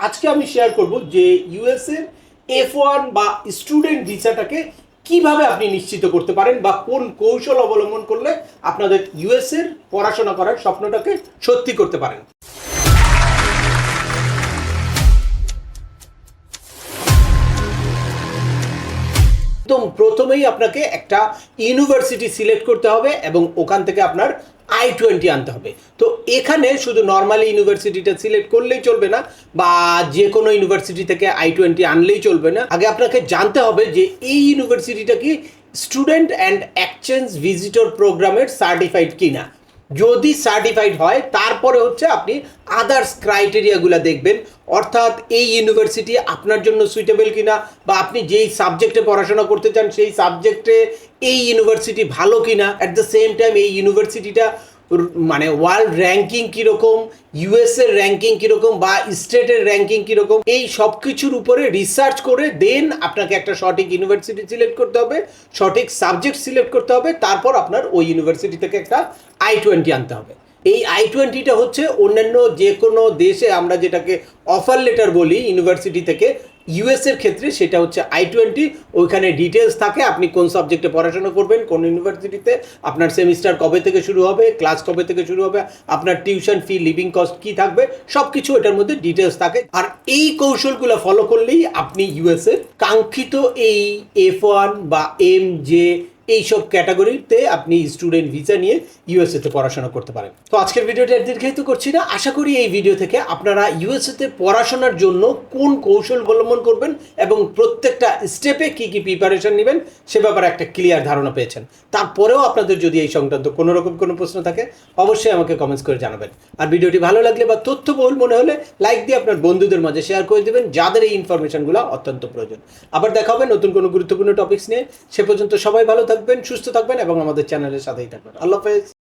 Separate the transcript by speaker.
Speaker 1: আজকে আমি শেয়ার করব যে ইউএস এর F1 বা স্টুডেন্ট ভিসাটাকে কিভাবে আপনি নিশ্চিত করতে পারেন বা কোন কৌশল অবলম্বন করলে আপনাদের ইউএস এর পড়াশোনা করার স্বপ্নটাকে সত্যি করতে পারেন। একদম প্রথমেই আপনাকে একটা ইউনিভার্সিটি সিলেক্ট করতে হবে এবং ওখান থেকে আপনার I-20 আনতে হবে। তো এখানে শুধু নর্মালি ইউনিভার্সিটিটা সিলেক্ট করলেই চলবে না বা যে কোনো ইউনিভার্সিটি থেকে I-20 আনলেই চলবে না। আগে আপনাকে জানতে হবে যে এই ইউনিভার্সিটিটা কি স্টুডেন্ট অ্যান্ড এক্সচেঞ্জ ভিজিটর প্রোগ্রামের সার্টিফাইড কিনা। যদি সার্টিফাইড হয় তারপরে হচ্ছে আপনি আদার্স ক্রাইটেরিয়াগুলো দেখবেন, অর্থাৎ এই ইউনিভার্সিটি আপনার জন্য সুইটেবল কিনা বা আপনি যেই সাবজেক্টে পড়াশোনা করতে চান সেই সাবজেক্টে এই ইউনিভার্সিটি ভালো কিনা। অ্যাট দ্য সেম টাইম এই ইউনিভার্সিটিটা মানে ওয়ার্ল্ড র্যাঙ্কিং কীরকম, ইউএসের র্যাঙ্কিং কীরকম বা স্টেটের র্যাঙ্কিং কীরকম, এই সব কিছুর উপরে রিসার্চ করে দেন আপনাকে একটা সঠিক ইউনিভার্সিটি সিলেক্ট করতে হবে, সঠিক সাবজেক্ট সিলেক্ট করতে হবে, তারপর আপনার ওই ইউনিভার্সিটি থেকে একটা I-20 আনতে হবে। এই I-20টা হচ্ছে অন্যান্য যে কোনো দেশে আমরা যেটাকে অফার লেটার বলি ইউনিভার্সিটি থেকে, ইউএসের ক্ষেত্রে সেটা হচ্ছে I-20। ওইখানে ডিটেলস থাকে আপনি কোন সাবজেক্টে পড়াশোনা করবেন, কোন ইউনিভার্সিটিতে, আপনার সেমিস্টার কবে থেকে শুরু হবে, ক্লাস কবে থেকে শুরু হবে, আপনার টিউশন ফি, লিভিং কস্ট কী থাকবে, সব কিছু এটার মধ্যে ডিটেলস থাকে। আর এই কৌশলগুলো ফলো করলেই আপনি ইউএসের কাঙ্ক্ষিত এই F1 বা MJ এইসব ক্যাটাগরিতে আপনি স্টুডেন্ট ভিসা নিয়ে ইউএসএতে পড়াশোনা করতে পারেন। তো আজকের ভিডিওটা দীর্ঘায়িত করছি না, আশা করি এই ভিডিও থেকে আপনারা ইউএসএতে পড়াশোনার জন্য কোন কৌশল অবলম্বন করবেন এবং প্রত্যেকটা স্টেপে কী কী প্রিপারেশন নেবেন সে ব্যাপারে একটা ক্লিয়ার ধারণা পেয়েছেন। তারপরেও আপনাদের যদি এই সংক্রান্ত কোনো রকম কোনো প্রশ্ন থাকে অবশ্যই আমাকে কমেন্টস করে জানাবেন। আর ভিডিওটি ভালো লাগলে বা তথ্যবহুল মনে হলে লাইক দিয়ে আপনার বন্ধুদের মাঝে শেয়ার করে দেবেন যাদের এই ইনফরমেশনগুলো অত্যন্ত প্রয়োজন। আবার দেখা হবে নতুন কোনো গুরুত্বপূর্ণ টপিকস নিয়ে। সে পর্যন্ত সবাই ভালো থাকবেন, সুস্থ থাকবেন এবং আমাদের চ্যানেলের সাথেই থাকবেন। আল্লাহ হাফেজ।